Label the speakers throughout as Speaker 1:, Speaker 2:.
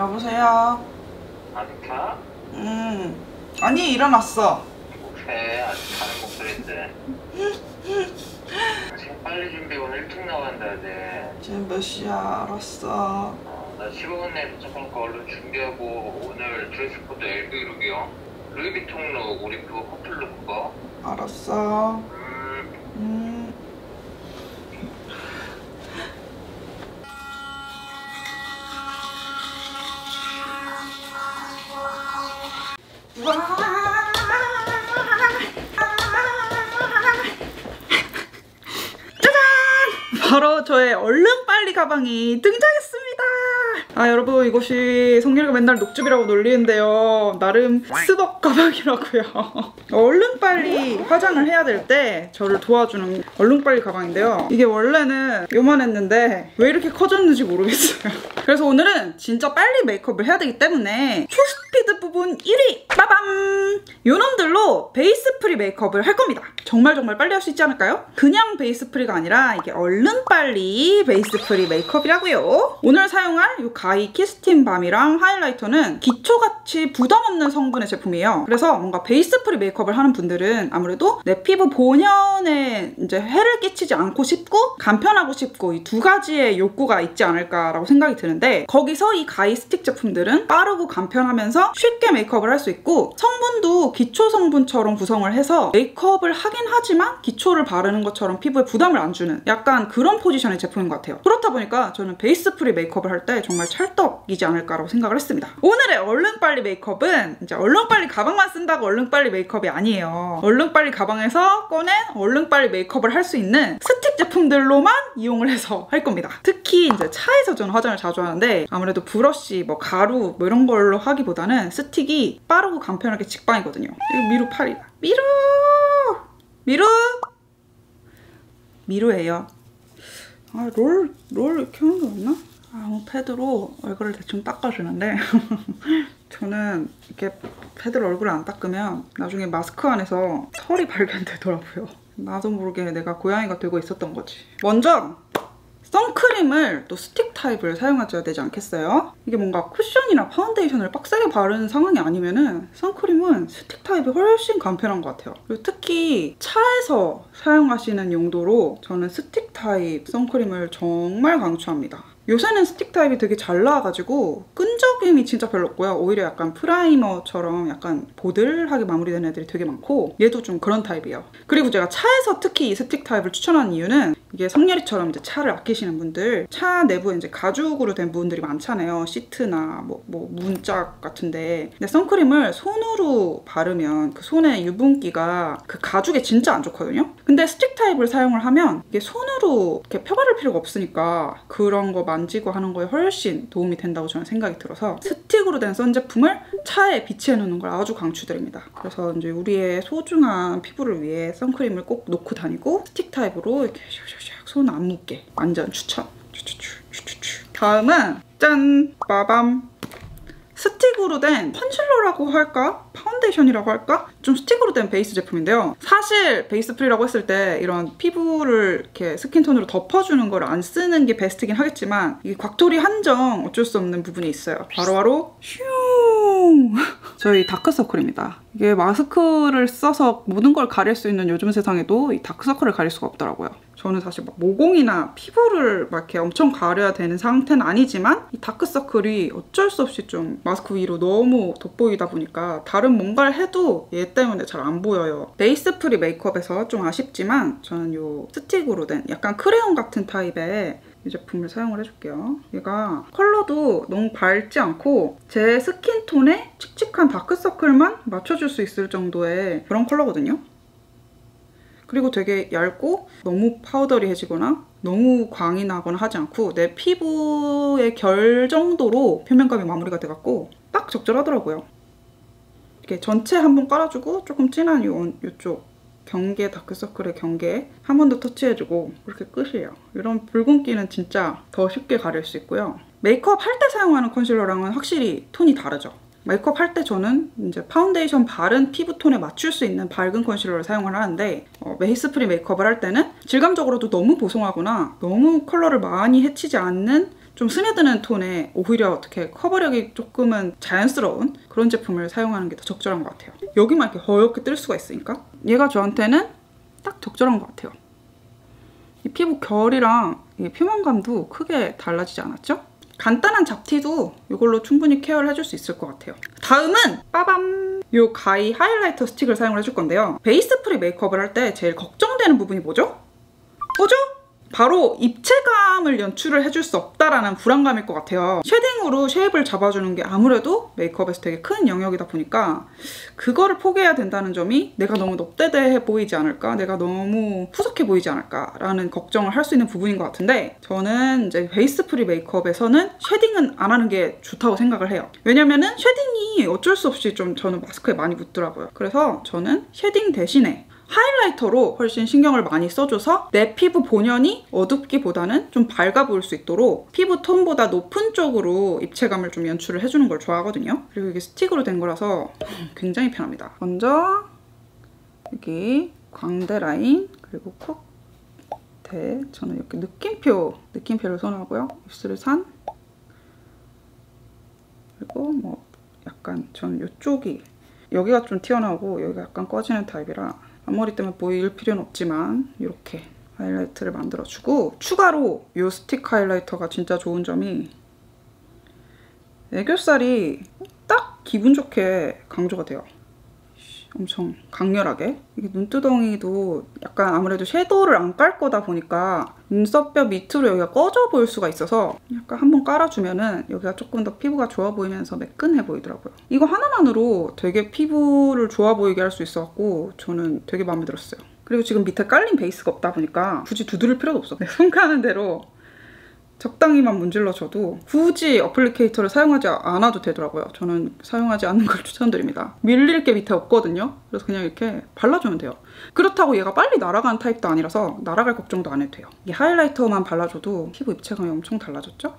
Speaker 1: 여보세요?
Speaker 2: 아니까?
Speaker 1: 아니, 일어났어.
Speaker 2: 그래, 아직 자는 목소리인데. 지금 빨리 준비해. 오늘 일찍 나간다 돼.
Speaker 1: 지금 몇 시야? 알았어.
Speaker 2: 나 15분 내에 도착하니까 얼른 준비하고. 오늘 드레스 코드 LV 룩이요. 루이비통 룩, 우리 그거 커플 룩 그거.
Speaker 1: 알았어. 바로 저의 얼른 빨리 가방이 등장했습니다. 여러분, 이것이 성렬이가 맨날 녹즙이라고 놀리는데요, 나름 스벅 가방이라고요. 얼른 빨리 화장을 해야 될 때 저를 도와주는 얼른 빨리 가방인데요, 이게 원래는 요만했는데 왜 이렇게 커졌는지 모르겠어요. 그래서 오늘은 진짜 빨리 메이크업을 해야 되기 때문에 초스피드 부분 1위! 빠밤! 요놈들로 베이스 프리 메이크업을 할 겁니다. 정말 빨리 할 수 있지 않을까요? 그냥 베이스 프리가 아니라 이게 얼른 빨리 베이스 프리 메이크업이라고요. 오늘 사용할 이 가이 키스틴 밤이랑 하이라이터는 기초같이 부담 없는 성분의 제품이에요. 그래서 뭔가 베이스 프리 메이크업을 하는 분들은 아무래도 내 피부 본연에 이제 해를 끼치지 않고 싶고 간편하고 싶고 이 두 가지의 욕구가 있지 않을까라고 생각이 드는데, 거기서 이 가이 스틱 제품들은 빠르고 간편하면서 쉽게 메이크업을 할 수 있고, 성분도 기초 성분처럼 구성을 해서 메이크업을 하긴 하지만 기초를 바르는 것처럼 피부에 부담을 안 주는 약간 그런 포지션의 제품인 것 같아요. 그렇다 보니까 저는 베이스 프리 메이크업을 할 때 정말 찰떡이지 않을까라고 생각을 했습니다. 오늘의 얼른 빨리 메이크업은 이제 얼른 빨리 가방만 쓴다고 얼른 빨리 메이크업이 아니에요. 얼른 빨리 가방에서 꺼낸 얼른 빨리 메이크업을 할 수 있는 스틱 제품들로만 이용을 해서 할 겁니다. 특히 이제 차에서 저는 화장을 자주 하는데 아무래도 브러쉬, 뭐 가루 뭐 이런 걸로 하기보다는 스틱이 빠르고 간편하게 직방이거든요. 이거 미루 팔이다. 미루예요. 롤 이렇게 하는 게 없나? 패드로 얼굴을 대충 닦아주는데 저는 이렇게 패드로 얼굴을 안 닦으면 나중에 마스크 안에서 털이 발견되더라고요. 나도 모르게 내가 고양이가 되고 있었던 거지. 먼저 선크림을 또 스틱 타입을 사용해줘야 되지 않겠어요? 이게 뭔가 쿠션이나 파운데이션을 빡세게 바르는 상황이 아니면은 선크림은 스틱 타입이 훨씬 간편한 것 같아요. 그리고 특히 차에서 사용하시는 용도로 저는 스틱 타입 선크림을 정말 강추합니다. 요새는 스틱 타입이 되게 잘 나와가지고 끈적임이 진짜 별로 없고요. 오히려 약간 프라이머처럼 약간 보들하게 마무리된 애들이 되게 많고, 얘도 좀 그런 타입이에요. 그리고 제가 차에서 특히 이 스틱 타입을 추천하는 이유는 이게 성렬이처럼 이제 차를 아끼시는 분들, 차 내부에 이제 가죽으로 된 부분들이 많잖아요. 시트나 뭐 문짝 같은데. 근데 선크림을 손으로 바르면 그 손의 유분기가 그 가죽에 진짜 안 좋거든요. 근데 스틱 타입을 사용을 하면 이게 손으로 이렇게 펴바를 필요가 없으니까 그런 거 만지고 하는 거에 훨씬 도움이 된다고 저는 생각이 들어서 스틱으로 된 선 제품을 차에 비치해 놓는 걸 아주 강추드립니다. 그래서 이제 우리의 소중한 피부를 위해 선크림을 꼭 놓고 다니고 스틱 타입으로 이렇게 손 안 묻게 완전 추천. 다음은 짠! 빠밤! 스틱으로 된 컨실러라고 할까? 파운데이션이라고 할까? 좀 스틱으로 된 베이스 제품인데요. 사실 베이스 프리라고 했을 때 이런 피부를 이렇게 스킨톤으로 덮어주는 걸 안 쓰는 게 베스트긴 하겠지만 이 곽토리 한정 어쩔 수 없는 부분이 있어요. 바로 슝! 저희 다크서클입니다. 이게 마스크를 써서 모든 걸 가릴 수 있는 요즘 세상에도 이 다크서클을 가릴 수가 없더라고요. 저는 사실 막 모공이나 피부를 막 이렇게 엄청 가려야 되는 상태는 아니지만 이 다크서클이 어쩔 수 없이 좀 마스크 위로 너무 돋보이다 보니까 다른 뭔가를 해도 얘 때문에 잘 안 보여요. 베이스 프리 메이크업에서 좀 아쉽지만 저는 이 스틱으로 된 약간 크레용 같은 타입의 이 제품을 사용을 해줄게요. 얘가 컬러도 너무 밝지 않고 제 스킨톤에 칙칙한 다크서클만 맞춰줄 수 있을 정도의 그런 컬러거든요. 그리고 되게 얇고 너무 파우더리해지거나 너무 광이 나거나 하지 않고 내 피부의 결 정도로 표면감이 마무리가 돼갖고 딱 적절하더라고요. 이렇게 전체 한번 깔아주고 조금 진한 이쪽 경계, 다크서클의 경계에 한 번 더 터치해주고 그렇게 끝이에요. 이런 붉은기는 진짜 더 쉽게 가릴 수 있고요. 메이크업 할 때 사용하는 컨실러랑은 확실히 톤이 다르죠. 메이크업 할 때 저는 이제 파운데이션 바른 피부톤에 맞출 수 있는 밝은 컨실러를 사용을 하는데 베이스 프리 메이크업을 할 때는 질감적으로도 너무 보송하거나 너무 컬러를 많이 해치지 않는 좀 스며드는 톤에 오히려 어떻게 커버력이 조금은 자연스러운 그런 제품을 사용하는 게 더 적절한 것 같아요. 여기만 이렇게 허옇게 뜰 수가 있으니까 얘가 저한테는 딱 적절한 것 같아요. 이 피부 결이랑 이 표면감도 크게 달라지지 않았죠? 간단한 잡티도 이걸로 충분히 케어를 해줄 수 있을 것 같아요. 다음은 빠밤! 요 가이 하이라이터 스틱을 사용을 해줄 건데요. 베이스 프리 메이크업을 할 때 제일 걱정되는 부분이 뭐죠? 바로 입체감을 연출을 해줄 수 없다라는 불안감일 것 같아요. 쉐딩으로 쉐입을 잡아주는 게 아무래도 메이크업에서 되게 큰 영역이다 보니까 그거를 포기해야 된다는 점이 내가 너무 넙대대해 보이지 않을까? 내가 너무 푸석해 보이지 않을까? 라는 걱정을 할 수 있는 부분인 것 같은데 저는 이제 베이스 프리 메이크업에서는 쉐딩은 안 하는 게 좋다고 생각을 해요. 왜냐면은 쉐딩이 어쩔 수 없이 좀 저는 마스크에 많이 묻더라고요. 그래서 저는 쉐딩 대신에 하이라이터로 훨씬 신경을 많이 써줘서 내 피부 본연이 어둡기보다는 좀 밝아 보일 수 있도록 피부 톤보다 높은 쪽으로 입체감을 좀 연출을 해주는 걸 좋아하거든요. 그리고 이게 스틱으로 된 거라서 굉장히 편합니다. 먼저 여기 광대 라인 그리고 콧대 저는 이렇게 느낌표를 선호하고요. 입술을 산 그리고 뭐 약간 저는 이쪽이 여기가 좀 튀어나오고 여기가 약간 꺼지는 타입이라 앞머리 때문에 보일 필요는 없지만 이렇게 하이라이트를 만들어주고 추가로 이 스틱 하이라이터가 진짜 좋은 점이 애교살이 딱 기분 좋게 강조가 돼요. 엄청 강렬하게. 이게 눈두덩이도 약간 아무래도 섀도우를 안 깔 거다 보니까 눈썹뼈 밑으로 여기가 꺼져 보일 수가 있어서 약간 한번 깔아주면은 여기가 조금 더 피부가 좋아 보이면서 매끈해 보이더라고요. 이거 하나만으로 되게 피부를 좋아 보이게 할 수 있어갖고 저는 되게 마음에 들었어요. 그리고 지금 밑에 깔린 베이스가 없다 보니까 굳이 두드릴 필요도 없어. 손 가는 대로 적당히만 문질러줘도 굳이 어플리케이터를 사용하지 않아도 되더라고요. 저는 사용하지 않는 걸 추천드립니다. 밀릴 게 밑에 없거든요. 그래서 그냥 이렇게 발라주면 돼요. 그렇다고 얘가 빨리 날아가는 타입도 아니라서 날아갈 걱정도 안 해도 돼요. 이 하이라이터만 발라줘도 피부 입체감이 엄청 달라졌죠?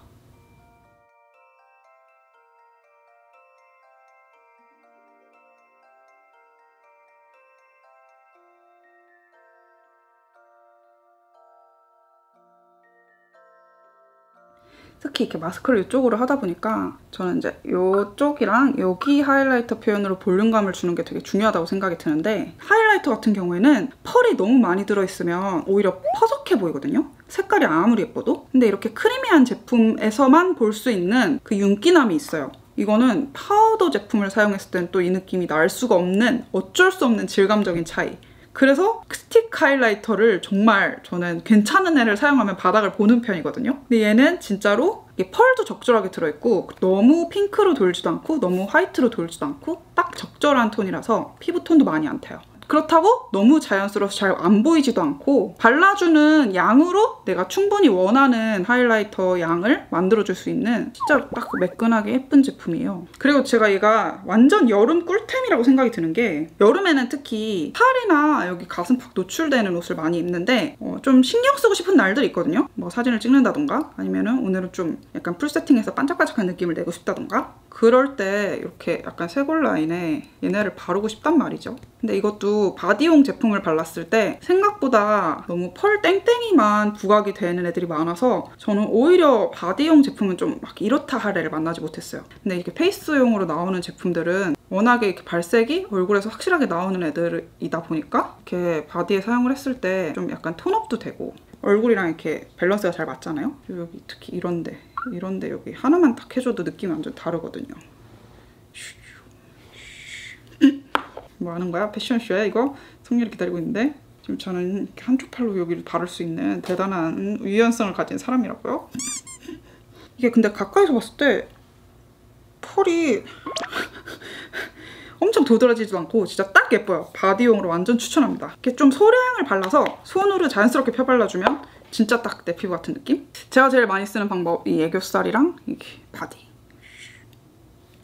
Speaker 1: 특히 이렇게 마스크를 이쪽으로 하다 보니까 저는 이제 이쪽이랑 여기 하이라이터 표현으로 볼륨감을 주는 게 되게 중요하다고 생각이 드는데 하이라이터 같은 경우에는 펄이 너무 많이 들어있으면 오히려 퍼석해 보이거든요? 색깔이 아무리 예뻐도? 근데 이렇게 크리미한 제품에서만 볼 수 있는 그 윤기남이 있어요. 이거는 파우더 제품을 사용했을 땐 또 이 느낌이 날 수가 없는 어쩔 수 없는 질감적인 차이. 그래서 스틱 하이라이터를 정말 저는 괜찮은 애를 사용하면 바닥을 보는 편이거든요. 근데 얘는 진짜로 이게 펄도 적절하게 들어있고 너무 핑크로 돌지도 않고 너무 화이트로 돌지도 않고 딱 적절한 톤이라서 피부톤도 많이 안 타요. 그렇다고 너무 자연스러워서 잘 안 보이지도 않고 발라주는 양으로 내가 충분히 원하는 하이라이터 양을 만들어줄 수 있는 진짜 딱 매끈하게 예쁜 제품이에요. 그리고 제가 얘가 완전 여름 꿀템이라고 생각이 드는 게 여름에는 특히 팔이나 여기 가슴팍 노출되는 옷을 많이 입는데 좀 신경 쓰고 싶은 날들이 있거든요. 뭐 사진을 찍는다던가 아니면은 오늘은 좀 약간 풀 세팅해서 반짝반짝한 느낌을 내고 싶다던가 그럴 때 이렇게 약간 쇄골 라인에 얘네를 바르고 싶단 말이죠. 근데 이것도 바디용 제품을 발랐을 때 생각보다 너무 펄 땡땡이만 부각이 되는 애들이 많아서 저는 오히려 바디용 제품은 좀 막 이렇다 할 애를 만나지 못했어요. 근데 이렇게 페이스용으로 나오는 제품들은 워낙에 이렇게 발색이 얼굴에서 확실하게 나오는 애들이다 보니까 이렇게 바디에 사용을 했을 때 좀 약간 톤업도 되고 얼굴이랑 이렇게 밸런스가 잘 맞잖아요. 여기 특히 이런데 여기 하나만 딱 해줘도 느낌이 완전 다르거든요. 뭐 하는 거야? 패션쇼야 이거? 성렬이 기다리고 있는데 지금 저는 이렇게 한쪽 팔로 여기를 다룰 수 있는 대단한 유연성을 가진 사람이라고요? 이게 근데 가까이서 봤을 때 펄이 엄청 도드라지지도 않고 진짜 딱 예뻐요. 바디용으로 완전 추천합니다. 이렇게 좀 소량을 발라서 손으로 자연스럽게 펴발라주면 진짜 딱 내 피부 같은 느낌? 제가 제일 많이 쓰는 방법 이 애교살이랑 이게 바디.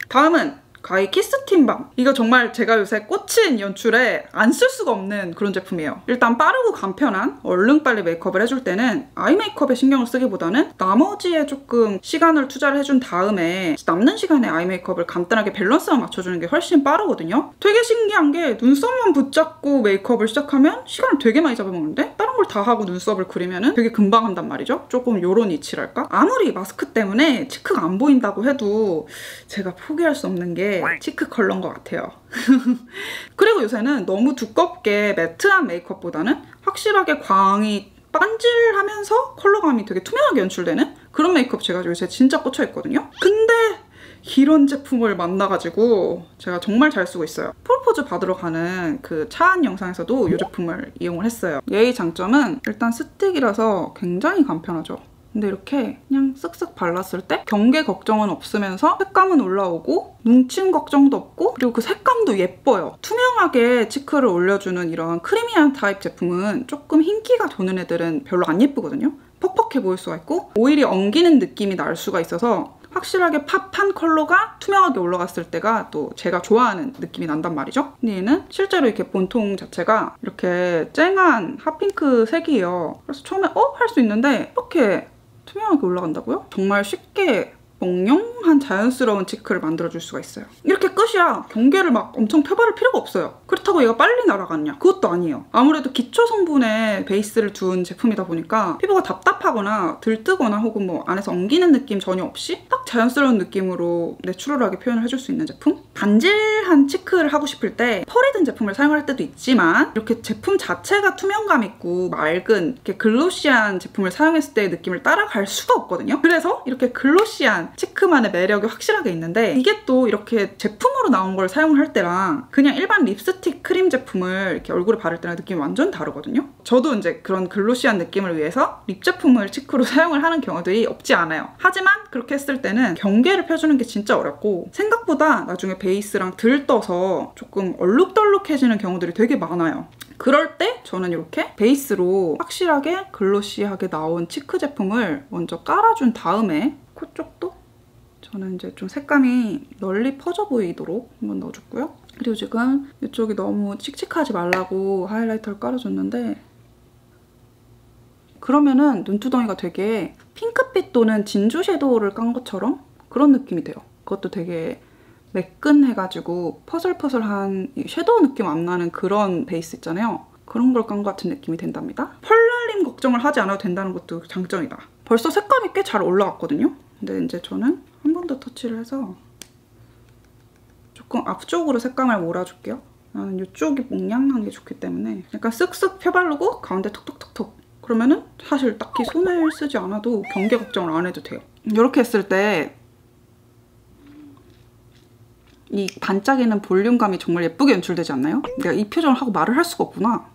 Speaker 1: 다음은 가이 키스틴밤. 이거 정말 제가 요새 꽂힌 연출에 안 쓸 수가 없는 그런 제품이에요. 일단 빠르고 간편한 얼른 빨리 메이크업을 해줄 때는 아이 메이크업에 신경을 쓰기보다는 나머지에 조금 시간을 투자를 해준 다음에 남는 시간에 아이 메이크업을 간단하게 밸런스만 맞춰주는 게 훨씬 빠르거든요. 되게 신기한 게 눈썹만 붙잡고 메이크업을 시작하면 시간을 되게 많이 잡아먹는데 다른 걸 다 하고 눈썹을 그리면은 되게 금방 한단 말이죠. 조금 요런 이치랄까? 아무리 마스크 때문에 치크가 안 보인다고 해도 제가 포기할 수 없는 게 치크 컬러인 것 같아요. 그리고 요새는 너무 두껍게 매트한 메이크업보다는 확실하게 광이 반질하면서 컬러감이 되게 투명하게 연출되는 그런 메이크업 제가 요새 진짜 꽂혀있거든요. 근데 이런 제품을 만나가지고 제가 정말 잘 쓰고 있어요. 프로포즈 받으러 가는 그 차안 영상에서도 이 제품을 이용을 했어요. 얘의 장점은 일단 스틱이라서 굉장히 간편하죠. 근데 이렇게 그냥 쓱쓱 발랐을 때 경계 걱정은 없으면서 색감은 올라오고 뭉침 걱정도 없고 그리고 그 색감도 예뻐요. 투명하게 치크를 올려주는 이런 크리미한 타입 제품은 조금 흰기가 도는 애들은 별로 안 예쁘거든요. 퍽퍽해 보일 수가 있고 오일이 엉기는 느낌이 날 수가 있어서 확실하게 팝한 컬러가 투명하게 올라갔을 때가 또 제가 좋아하는 느낌이 난단 말이죠. 근데 얘는 실제로 이렇게 본통 자체가 이렇게 쨍한 핫핑크 색이에요. 그래서 처음에 할 수 있는데 이렇게 투명하게 올라간다고요? 정말 쉽게 몽룡한 자연스러운 치크를 만들어줄 수가 있어요. 이렇게 끝이야. 경계를 막 엄청 펴바를 필요가 없어요. 그렇다고 얘가 빨리 날아갔냐? 그것도 아니에요. 아무래도 기초 성분의 베이스를 둔 제품이다 보니까 피부가 답답하거나 들뜨거나 혹은 뭐 안에서 엉기는 느낌 전혀 없이 딱 자연스러운 느낌으로 내추럴하게 표현을 해줄 수 있는 제품? 반질한 치크를 하고 싶을 때 펄이 든 제품을 사용할 때도 있지만 이렇게 제품 자체가 투명감 있고 맑은 이렇게 글로시한 제품을 사용했을 때의 느낌을 따라갈 수가 없거든요. 그래서 이렇게 글로시한 치크만의 매력이 확실하게 있는데 이게 또 이렇게 제품으로 나온 걸 사용할 때랑 그냥 일반 립스틱 크림 제품을 이렇게 얼굴에 바를 때랑 느낌이 완전 다르거든요. 저도 이제 그런 글로시한 느낌을 위해서 립 제품을 치크로 사용을 하는 경우들이 없지 않아요. 하지만 그렇게 했을 때는 경계를 펴주는 게 진짜 어렵고 생각보다 나중에 베이스랑 들떠서 조금 얼룩덜룩해지는 경우들이 되게 많아요. 그럴 때 저는 이렇게 베이스로 확실하게 글로시하게 나온 치크 제품을 먼저 깔아준 다음에 코 쪽도 저는 이제 좀 색감이 널리 퍼져 보이도록 한번 넣어줬고요. 그리고 지금 이쪽이 너무 칙칙하지 말라고 하이라이터를 깔아줬는데 그러면은 눈두덩이가 되게 핑크빛 또는 진주 섀도우를 깐 것처럼 그런 느낌이 돼요. 그것도 되게 매끈해가지고 퍼슬퍼슬한 섀도우 느낌 안 나는 그런 베이스 있잖아요. 그런 걸 깐 것 같은 느낌이 된답니다. 펄날림 걱정을 하지 않아도 된다는 것도 장점이다. 벌써 색감이 꽤 잘 올라왔거든요. 근데 이제 저는 한 번 더 터치를 해서 조금 앞쪽으로 색감을 몰아줄게요. 나는 이쪽이 몽냥한 게 좋기 때문에 약간 쓱쓱 펴바르고 가운데 톡톡톡톡 그러면은 사실 딱히 손을 쓰지 않아도 경계 걱정을 안 해도 돼요. 이렇게 했을 때 이 반짝이는 볼륨감이 정말 예쁘게 연출되지 않나요? 내가 이 표정을 하고 말을 할 수가 없구나.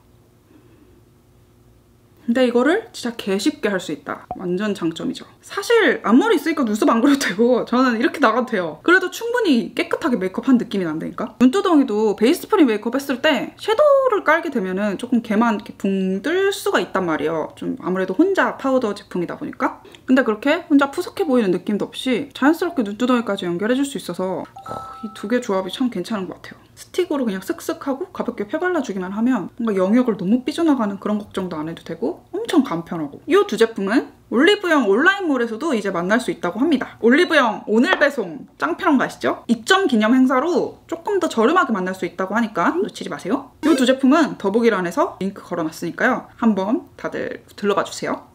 Speaker 1: 근데 이거를 진짜 개쉽게 할 수 있다. 완전 장점이죠. 사실 앞머리 있으니까 눈썹 안 그려도 되고 저는 이렇게 나가도 돼요. 그래도 충분히 깨끗하게 메이크업한 느낌이 난다니까? 눈두덩이도 베이스 스프링 메이크업 했을 때 섀도우를 깔게 되면은 조금 걔만 이렇게 붕들 수가 있단 말이에요. 좀 아무래도 혼자 파우더 제품이다 보니까. 근데 그렇게 혼자 푸석해 보이는 느낌도 없이 자연스럽게 눈두덩이까지 연결해줄 수 있어서 이 두 개 조합이 참 괜찮은 것 같아요. 스틱으로 그냥 쓱쓱 하고 가볍게 펴발라주기만 하면 뭔가 영역을 너무 삐져나가는 그런 걱정도 안 해도 되고 엄청 간편하고 이 두 제품은 올리브영 온라인몰에서도 이제 만날 수 있다고 합니다. 올리브영 오늘 배송 짱 편한 거 아시죠? 입점 기념 행사로 조금 더 저렴하게 만날 수 있다고 하니까 놓치지 마세요. 이 두 제품은 더보기란에서 링크 걸어놨으니까요. 한번 다들 들러봐 주세요.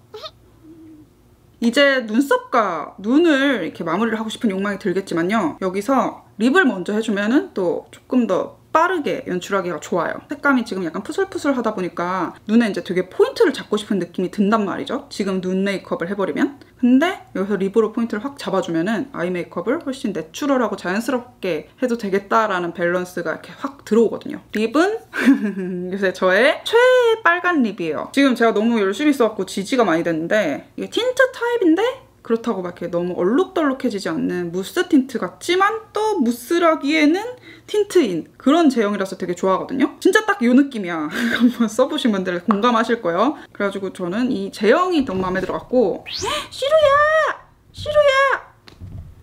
Speaker 1: 이제 눈썹과 눈을 이렇게 마무리를 하고 싶은 욕망이 들겠지만요. 여기서 립을 먼저 해주면은 또 조금 더 빠르게 연출하기가 좋아요. 색감이 지금 약간 푸슬푸슬하다 보니까 눈에 이제 되게 포인트를 잡고 싶은 느낌이 든단 말이죠. 지금 눈 메이크업을 해버리면. 근데 여기서 립으로 포인트를 확 잡아주면은 아이 메이크업을 훨씬 내추럴하고 자연스럽게 해도 되겠다라는 밸런스가 이렇게 확 들어오거든요. 립은 요새 저의 최애 빨간 립이에요. 지금 제가 너무 열심히 써갖고 지지가 많이 됐는데 이게 틴트 타입인데 그렇다고 막 이렇게 너무 얼룩덜룩해지지 않는 무스 틴트 같지만 또 무스라기에는 틴트인 그런 제형이라서 되게 좋아하거든요. 진짜 딱 이 느낌이야. 한번 써보신 분들 공감하실 거예요. 그래가지고 저는 이 제형이 너무 마음에 들어갔고 시루야! 시루야!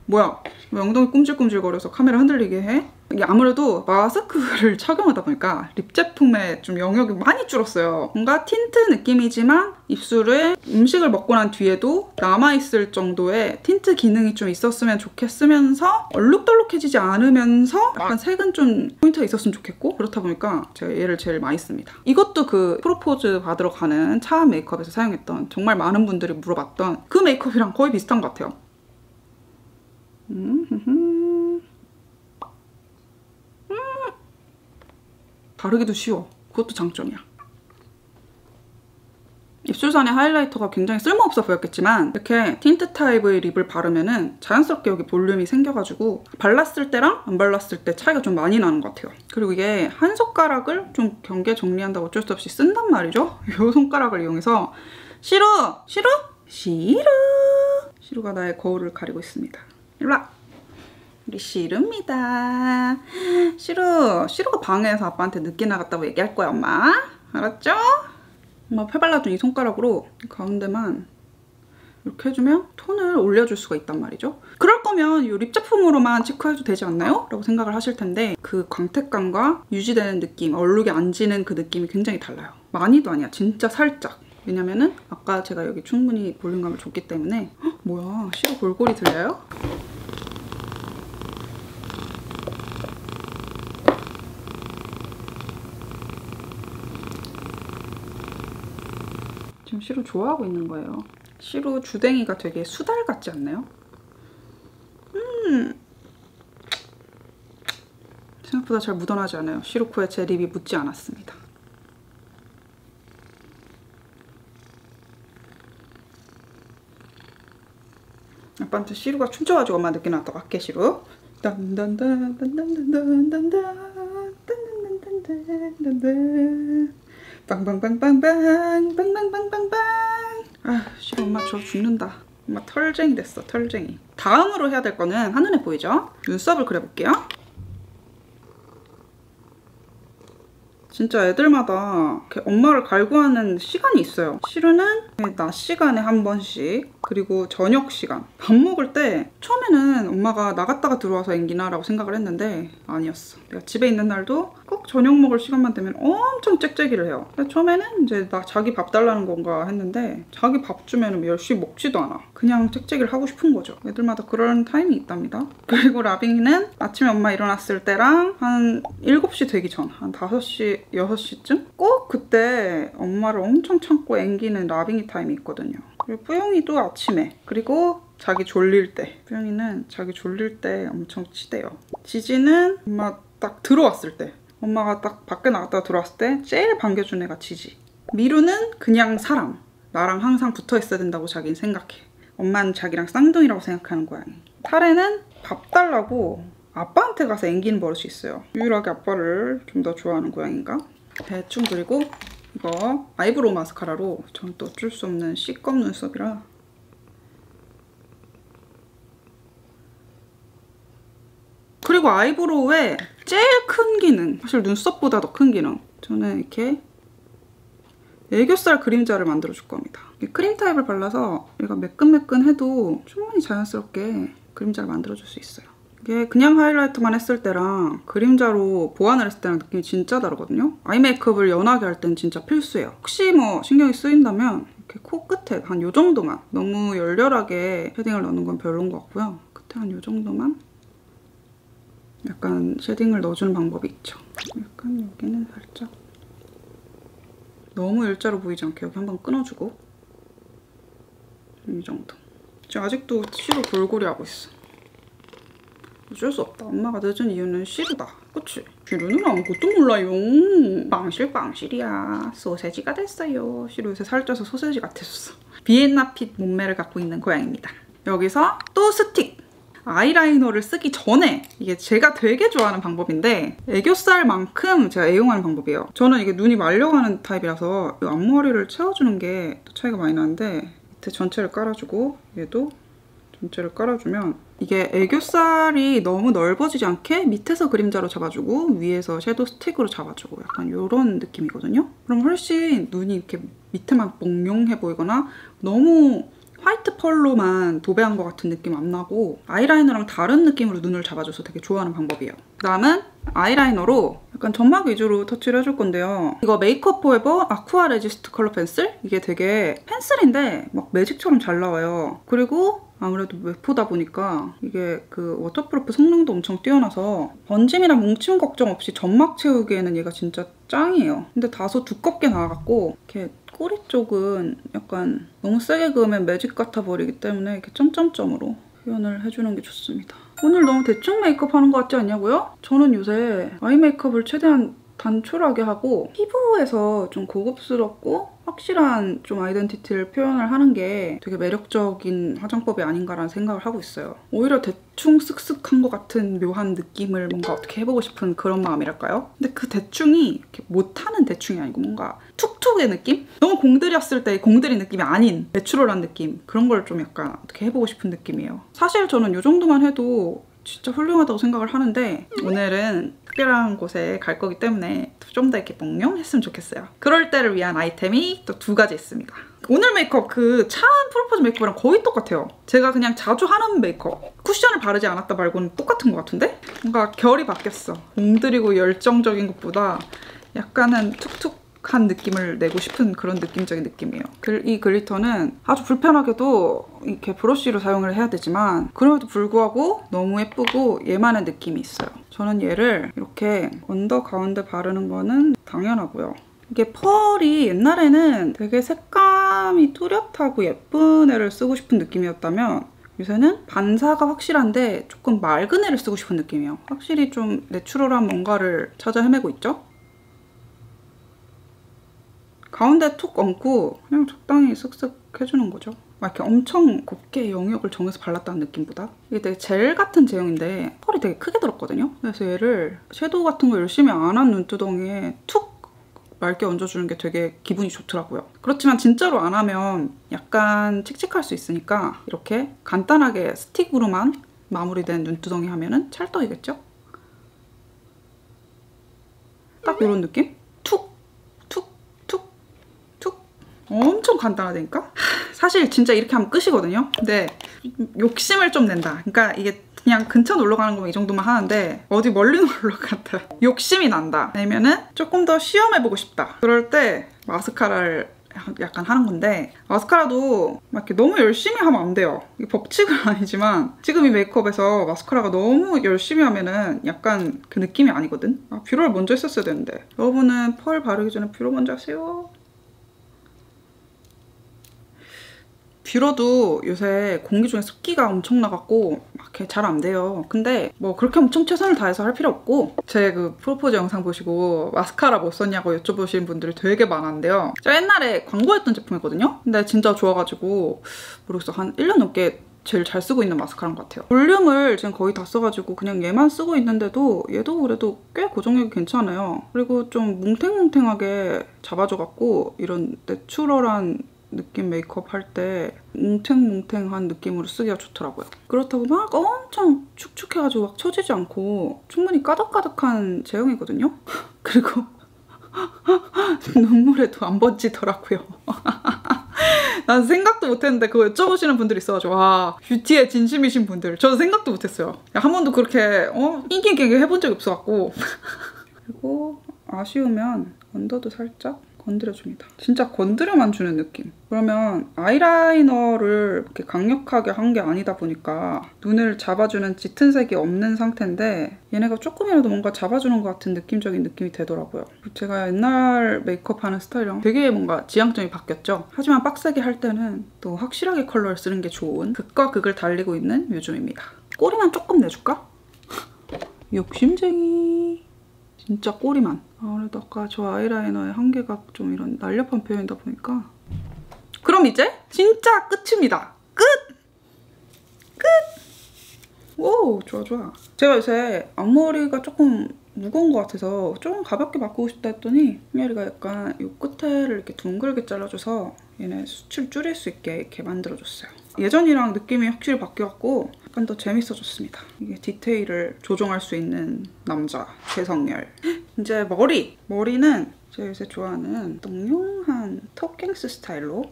Speaker 1: 뭐야? 왜 엉덩이 꿈질꿈질거려서 카메라 흔들리게 해? 이게 아무래도 마스크를 착용하다 보니까 립 제품에 좀 영역이 많이 줄었어요. 뭔가 틴트 느낌이지만 입술에 음식을 먹고 난 뒤에도 남아있을 정도의 틴트 기능이 좀 있었으면 좋겠으면서 얼룩덜룩해지지 않으면서 약간 색은 좀 포인트가 있었으면 좋겠고, 그렇다 보니까 제가 얘를 제일 많이 씁니다. 이것도 그 프로포즈 받으러 가는 차 메이크업에서 사용했던, 정말 많은 분들이 물어봤던 그 메이크업이랑 거의 비슷한 것 같아요. 바르기도 쉬워. 그것도 장점이야. 입술선의 하이라이터가 굉장히 쓸모없어 보였겠지만 이렇게 틴트 타입의 립을 바르면은 자연스럽게 여기 볼륨이 생겨가지고 발랐을 때랑 안 발랐을 때 차이가 좀 많이 나는 것 같아요. 그리고 이게 한 손가락을 좀 경계 정리한다고 어쩔 수 없이 쓴단 말이죠. 이 손가락을 이용해서 시루가 나의 거울을 가리고 있습니다. 일로와. 우리 시루입니다. 시루가 방에서 아빠한테 늦게 나갔다고 얘기할 거야, 엄마. 알았죠? 엄마 펴발라준 이 손가락으로 가운데만 이렇게 해주면 톤을 올려줄 수가 있단 말이죠. 그럴 거면 이 립 제품으로만 체크해도 되지 않나요? 라고 생각을 하실 텐데 그 광택감과 유지되는 느낌, 얼룩이 안 지는 그 느낌이 굉장히 달라요. 많이도 아니야. 진짜 살짝. 왜냐면은 아까 제가 여기 충분히 볼륨감을 줬기 때문에. 헉, 뭐야, 시루 골골이 들려요? 지금 시루 좋아하고 있는 거예요. 시루 주댕이가 되게 수달 같지 않나요? 생각보다 잘 묻어나지 않아요. 시루 코에 제 립이 묻지 않았습니다. 아빠한테 시루가 춤춰가지고 엄마 늦게 나왔다고 할게. 시루. 빵빵빵빵빵 빵빵빵빵빵. 아, 시루 엄마 저 죽는다. 엄마 털쟁이 됐어, 털쟁이. 다음으로 해야 될 거는 한눈에 보이죠? 눈썹을 그려볼게요. 진짜 애들마다 이렇게 엄마를 갈구하는 시간이 있어요. 시루는 낮 시간에 한 번씩, 그리고 저녁 시간. 밥 먹을 때 처음에는 엄마가 나갔다가 들어와서 앵기나 라고 생각을 했는데 아니었어. 내가 집에 있는 날도 꼭 저녁 먹을 시간만 되면 엄청 짹짹이를 해요. 처음에는 이제 나 자기 밥 달라는 건가 했는데 자기 밥 주면 열심히 먹지도 않아. 그냥 짹짹이를 하고 싶은 거죠. 애들마다 그런 타임이 있답니다. 그리고 라빙이는 아침에 엄마 일어났을 때랑 한 7시 되기 전, 한 5시, 6시쯤? 꼭 그때 엄마를 엄청 참고 앵기는 라빙이 타임이 있거든요. 그리고 뿌용이도 아침에, 그리고 자기 졸릴 때. 뿌용이는 자기 졸릴 때 엄청 치대요. 지지는 엄마 딱 들어왔을 때, 엄마가 딱 밖에 나갔다가 들어왔을 때 제일 반겨준 애가 지지. 미루는 그냥 사람. 나랑 항상 붙어 있어야 된다고 자기는 생각해. 엄마는 자기랑 쌍둥이라고 생각하는 고양이. 타레는 밥 달라고 아빠한테 가서 앵기는 버릇이 있어요. 유일하게 아빠를 좀 더 좋아하는 고양이인가? 대충. 그리고 이거 아이브로우 마스카라로 전 또 어쩔 수 없는 C컵 눈썹이라 그리고 아이브로우의 제일 큰 기능, 사실 눈썹보다 더 큰 기능, 저는 이렇게 애교살 그림자를 만들어줄 겁니다. 크림 타입을 발라서 얘가 매끈매끈해도 충분히 자연스럽게 그림자를 만들어줄 수 있어요. 이게 그냥 하이라이터만 했을 때랑 그림자로 보완을 했을 때랑 느낌이 진짜 다르거든요. 아이 메이크업을 연하게 할 땐 진짜 필수예요. 혹시 뭐 신경이 쓰인다면 이렇게 코 끝에 한 요 정도만, 너무 열렬하게 쉐딩을 넣는 건 별로인 것 같고요. 끝에 한 요 정도만 약간 쉐딩을 넣어주는 방법이 있죠. 약간 여기는 살짝 너무 일자로 보이지 않게 여기 한번 끊어주고, 이 정도. 지금 아직도 시루 골골이 하고 있어. 어쩔 수 없다. 엄마가 늦은 이유는 시루다. 그치? 시루는 아무것도 몰라요. 빵실빵실이야. 소세지가 됐어요. 시루 요새 살쪄서 소세지 같았어. 비엔나핏 몸매를 갖고 있는 고양이입니다. 여기서 또 스틱! 아이라이너를 쓰기 전에, 이게 제가 되게 좋아하는 방법인데 애교살만큼 제가 애용하는 방법이에요. 저는 이게 눈이 말려가는 타입이라서 이 앞머리를 채워주는 게 또 차이가 많이 나는데, 밑에 전체를 깔아주고 얘도 전체를 깔아주면 이게 애교살이 너무 넓어지지 않게 밑에서 그림자로 잡아주고 위에서 섀도우 스틱으로 잡아주고 약간 이런 느낌이거든요. 그럼 훨씬 눈이 이렇게 밑에만 몽룡해 보이거나 너무 화이트 펄로만 도배한 것 같은 느낌 안 나고 아이라이너랑 다른 느낌으로 눈을 잡아줘서 되게 좋아하는 방법이에요. 그다음은 아이라이너로 약간 점막 위주로 터치를 해줄 건데요. 이거 메이크업 포에버 아쿠아 레지스트 컬러 펜슬? 이게 되게 펜슬인데 막 매직처럼 잘 나와요. 그리고 아무래도 웨포다 보니까 이게 그 워터프루프 성능도 엄청 뛰어나서 번짐이나 뭉침 걱정 없이 점막 채우기에는 얘가 진짜 짱이에요. 근데 다소 두껍게 나와갖고 이렇게 꼬리 쪽은 약간 너무 세게 그으면 매직 같아 버리기 때문에 이렇게 점점점으로 표현을 해주는 게 좋습니다. 오늘 너무 대충 메이크업 하는 것 같지 않냐고요? 저는 요새 아이 메이크업을 최대한 단촐하게 하고 피부에서 좀 고급스럽고 확실한 좀 아이덴티티를 표현을 하는 게 되게 매력적인 화장법이 아닌가라는 생각을 하고 있어요. 오히려 대충 쓱쓱한 것 같은 묘한 느낌을 뭔가 어떻게 해보고 싶은 그런 마음이랄까요? 근데 그 대충이 이렇게 못하는 대충이 아니고 뭔가 툭툭의 느낌? 너무 공들였을 때 공들인 느낌이 아닌 내추럴한 느낌, 그런 걸 좀 약간 어떻게 해보고 싶은 느낌이에요. 사실 저는 이 정도만 해도 진짜 훌륭하다고 생각을 하는데 오늘은 특별한 곳에 갈 거기 때문에 좀 더 이렇게 몽룡했으면 좋겠어요. 그럴 때를 위한 아이템이 또 2가지 있습니다. 오늘 메이크업 그 차은 프로포즈 메이크업이랑 거의 똑같아요. 제가 그냥 자주 하는 메이크업. 쿠션을 바르지 않았다 말고는 똑같은 것 같은데? 뭔가 결이 바뀌었어. 공들이고 열정적인 것보다 약간은 툭툭한 느낌을 내고 싶은 그런 느낌적인 느낌이에요. 이 글리터는 아주 불편하게도 이렇게 브러쉬로 사용을 해야 되지만 그럼에도 불구하고 너무 예쁘고 얘만의 느낌이 있어요. 저는 얘를 이렇게 언더 가운데 바르는 거는 당연하고요. 이게 펄이 옛날에는 되게 색감이 뚜렷하고 예쁜 애를 쓰고 싶은 느낌이었다면 요새는 반사가 확실한데 조금 맑은 애를 쓰고 싶은 느낌이에요. 확실히 좀 내추럴한 뭔가를 찾아 헤매고 있죠? 가운데 툭 얹고 그냥 적당히 쓱쓱 해주는 거죠. 막 이렇게 엄청 곱게 영역을 정해서 발랐다는 느낌보다 이게 되게 젤 같은 제형인데 펄이 되게 크게 들었거든요. 그래서 얘를 섀도우 같은 거 열심히 안 한 눈두덩이에 툭 맑게 얹어주는 게 되게 기분이 좋더라고요. 그렇지만 진짜로 안 하면 약간 칙칙할 수 있으니까 이렇게 간단하게 스틱으로만 마무리된 눈두덩이 하면은 찰떡이겠죠? 딱 이런 느낌? 툭! 툭! 툭! 툭! 엄청 간단하다니까? 사실 진짜 이렇게 하면 끝이거든요? 근데 욕심을 좀 낸다. 그러니까 이게 그냥 근처 놀러 가는 거면 이 정도만 하는데 어디 멀리 놀러 갔다 욕심이 난다. 아니면은 조금 더 시험해보고 싶다. 그럴 때 마스카라를 약간 하는 건데 마스카라도 막 이렇게 너무 열심히 하면 안 돼요. 이게 법칙은 아니지만 지금 이 메이크업에서 마스카라가 너무 열심히 하면은 약간 그 느낌이 아니거든? 아, 뷰러를 먼저 했었어야 되는데 여러분은 펄 바르기 전에 뷰러 먼저 하세요. 뷰러도 요새 공기 중에 습기가 엄청 나갖고 막 이렇게 잘 안 돼요. 근데 뭐 그렇게 엄청 최선을 다해서 할 필요 없고 제 그 프로포즈 영상 보시고 마스카라 뭐 썼냐고 여쭤보시는 분들이 되게 많았는데요. 제가 옛날에 광고했던 제품이거든요. 근데 진짜 좋아가지고 모르겠어. 한 1년 넘게 제일 잘 쓰고 있는 마스카라인 것 같아요. 볼륨을 지금 거의 다 써가지고 그냥 얘만 쓰고 있는데도 얘도 그래도 꽤 고정력이 괜찮아요. 그리고 좀 뭉탱뭉탱하게 잡아줘갖고 이런 내추럴한 느낌 메이크업 할 때 뭉탱뭉탱한 느낌으로 쓰기가 좋더라고요. 그렇다고 막 엄청 축축해가지고 막 처지지 않고 충분히 까덕까덕한 제형이거든요. 그리고 눈물에도 안 번지더라고요. 난 생각도 못했는데 그거 여쭤보시는 분들이 있어가지고 와 뷰티에 진심이신 분들 저는 생각도 못했어요. 한 번도 그렇게 낑낑낑 해본 적이 없어갖고 그리고 아쉬우면 언더도 살짝 건드려줍니다. 진짜 건드려만 주는 느낌. 그러면 아이라이너를 이렇게 강력하게 한 게 아니다 보니까 눈을 잡아주는 짙은 색이 없는 상태인데 얘네가 조금이라도 뭔가 잡아주는 것 같은 느낌적인 느낌이 되더라고요. 제가 옛날 메이크업 하는 스타일이랑 되게 뭔가 지향점이 바뀌었죠. 하지만 빡세게 할 때는 또 확실하게 컬러를 쓰는 게 좋은 극과 극을 달리고 있는 요즘입니다. 꼬리만 조금 내줄까? 욕심쟁이. 진짜 꼬리만. 아무래도 아까 저 아이라이너의 한계가 좀 이런 날렵한 표현이다 보니까 그럼 이제 진짜 끝입니다. 끝! 끝! 오, 좋아 좋아. 제가 요새 앞머리가 조금 무거운 것 같아서 좀 가볍게 바꾸고 싶다 했더니 희열이가 약간 이 끝에를 이렇게 둥글게 잘라줘서 얘네 수치를 줄일 수 있게 이렇게 만들어줬어요. 예전이랑 느낌이 확실히 바뀌었고 약간 더 재밌어졌습니다. 이게 디테일을 조정할 수 있는 남자 최성열. 이제 머리는 제가 요새 좋아하는 몽룡한 턱갱스 스타일로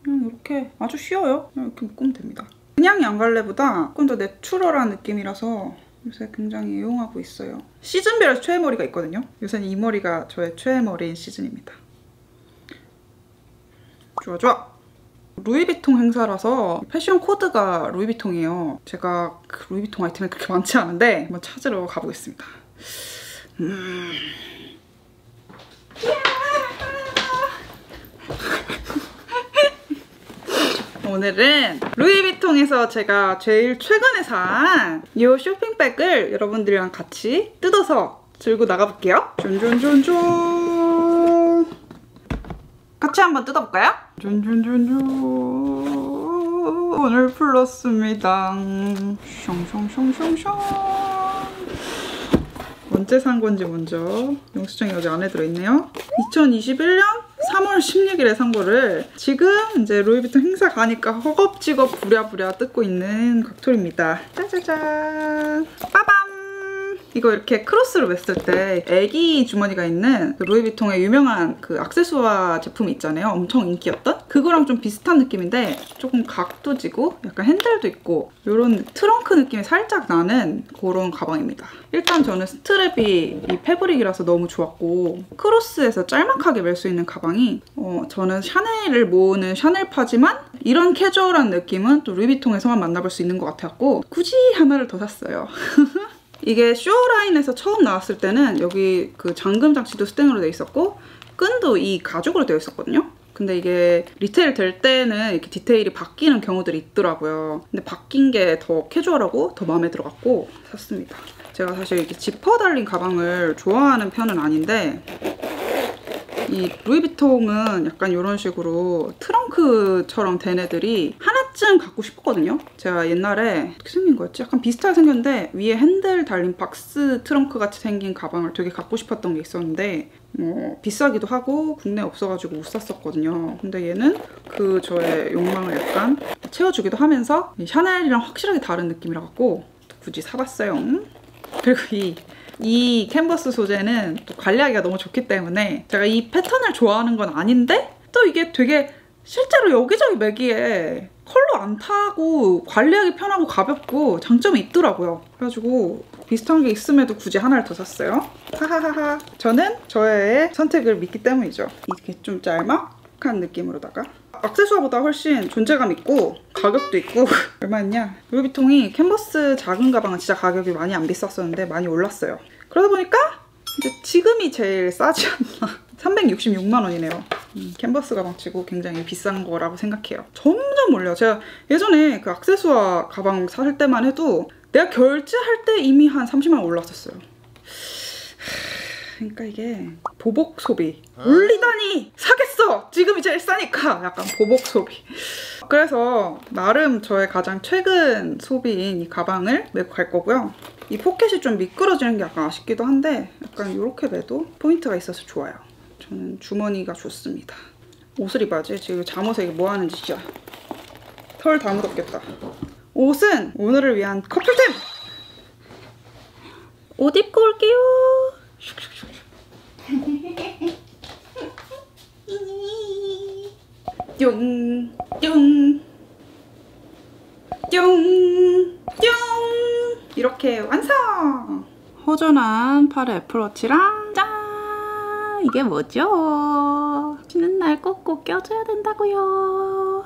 Speaker 1: 그냥 이렇게 아주 쉬워요. 그냥 이렇게 묶으면 됩니다. 그냥 양갈래보다 조금 더 내추럴한 느낌이라서 요새 굉장히 애용하고 있어요. 시즌별로 최애 머리가 있거든요. 요새는 이 머리가 저의 최애 머리인 시즌입니다. 좋아 좋아! 루이비통 행사라서 패션 코드가 루이비통이에요. 제가 그 루이비통 아이템이 그렇게 많지 않은데 한번 찾으러 가보겠습니다. 오늘은 루이비통에서 제가 제일 최근에 산 이 쇼핑백을 여러분들이랑 같이 뜯어서 들고 나가볼게요. 쫀쫀쫀쫀! 같이 한번 뜯어볼까요? 쫀쫀쫀쫀! 오늘 풀렀습니다. 숑숑숑숑숑! 언제 산 건지 먼저 영수증이 여기 안에 들어있네요. 2021년 3월 16일에 산 거를 지금 이제 루이비통 행사 가니까 허겁지겁 부랴부랴 뜯고 있는 각톨입니다. 짜자잔! 빠밤! 이거 이렇게 크로스로 맸을 때 애기 주머니가 있는 그 루이비통의 유명한 그 액세수아 제품이 있잖아요. 엄청 인기였던? 그거랑 좀 비슷한 느낌인데 조금 각도 지고 약간 핸들도 있고 이런 트렁크 느낌이 살짝 나는 그런 가방입니다. 일단 저는 스트랩이 이 패브릭이라서 너무 좋았고 크로스에서 짤막하게 멜 수 있는 가방이 저는 샤넬을 모으는 샤넬파지만 이런 캐주얼한 느낌은 또 루이비통에서만 만나볼 수 있는 것 같아서 굳이 하나를 더 샀어요. 이게 쇼라인에서 처음 나왔을 때는 여기 그 잠금 장치도 스텐으로 되어 있었고 끈도 이 가죽으로 되어 있었거든요. 근데 이게 리테일 될 때는 이렇게 디테일이 바뀌는 경우들이 있더라고요. 근데 바뀐 게 더 캐주얼하고 더 마음에 들어갔고 샀습니다. 제가 사실 이렇게 지퍼 달린 가방을 좋아하는 편은 아닌데 이 루이비통은 약간 이런 식으로 트렁크처럼 된 애들이 하나쯤 갖고 싶었거든요. 제가 옛날에 어떻게 생긴 거였지? 약간 비슷하게 생겼는데 위에 핸들 달린 박스 트렁크 같이 생긴 가방을 되게 갖고 싶었던 게 있었는데 비싸기도 하고 국내에 없어가지고 못 샀었거든요. 근데 얘는 그 저의 욕망을 약간 채워주기도 하면서 이 샤넬이랑 확실하게 다른 느낌이라 갖고 굳이 사봤어요. 그리고 이 캔버스 소재는 또 관리하기가 너무 좋기 때문에 제가 이 패턴을 좋아하는 건 아닌데 또 이게 되게 실제로 여기저기 매기에 컬러 안 타고 관리하기 편하고 가볍고 장점이 있더라고요. 그래가지고 비슷한 게 있음에도 굳이 하나를 더 샀어요. 하하하하. 저는 저의 선택을 믿기 때문이죠. 이렇게 좀 짤막한 느낌으로다가 액세수아보다 훨씬 존재감 있고 가격도 있고 얼마였냐? 루이비통이 캔버스 작은 가방은 진짜 가격이 많이 안 비쌌었는데 많이 올랐어요. 그러다 보니까 이제 지금이 제일 싸지 않나. 366만 원이네요. 캔버스 가방 치고 굉장히 비싼 거라고 생각해요. 점점 올려요. 제가 예전에 그 액세수아 가방 살 때만 해도 내가 결제할 때 이미 한 30만 원 올랐었어요. 그러니까 이게 보복 소비. 올리다니 사겠어! 지금이 제일 싸니까. 약간 보복 소비. 그래서 나름 저의 가장 최근 소비인 이 가방을 메고 갈 거고요. 이 포켓이 좀 미끄러지는 게 약간 아쉽기도 한데 약간 이렇게 매도 포인트가 있어서 좋아요. 저는 주머니가 좋습니다. 옷을 입어야지. 지금 잠옷에 이게 뭐 하는 짓이야. 털 다 묻었겠다. 옷은 오늘을 위한 커플템! 옷 입고 올게요. 뿅, 뿅, 뿅, 뿅! 이렇게 완성! 허전한 팔에 애플워치랑 짠! 이게 뭐죠? 쉬는 날 꼭꼭 껴줘야 된다고요.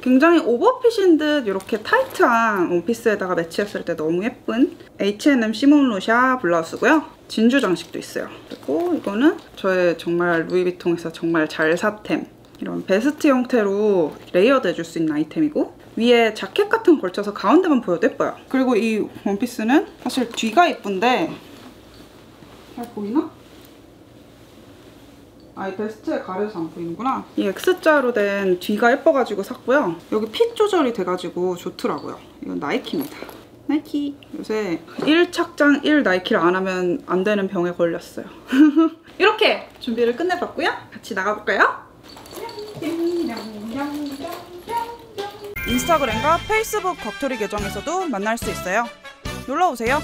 Speaker 1: 굉장히 오버핏인 듯 이렇게 타이트한 원피스에다가 매치했을 때 너무 예쁜 H&M 시몬 루샤 블라우스고요. 진주 장식도 있어요. 그리고 이거는 저의 정말 루이비통에서 정말 잘 샀템. 이런 베스트 형태로 레이어드 해줄 수 있는 아이템이고 위에 자켓 같은 거 걸쳐서 가운데만 보여도 예뻐요. 그리고 이 원피스는 사실 뒤가 예쁜데 잘 보이나? 아, 이 베스트에 가려서 안 보이는구나. 이 X자로 된 뒤가 예뻐가지고 샀고요. 여기 핏 조절이 돼가지고 좋더라고요. 이건 나이키입니다. 나이키. 요새 1착장 1 나이키를 안 하면 안 되는 병에 걸렸어요. 이렇게 준비를 끝내봤고요. 같이 나가볼까요? 인스타그램과 페이스북 겉토리 계정에서도 만날 수 있어요. 놀러오세요.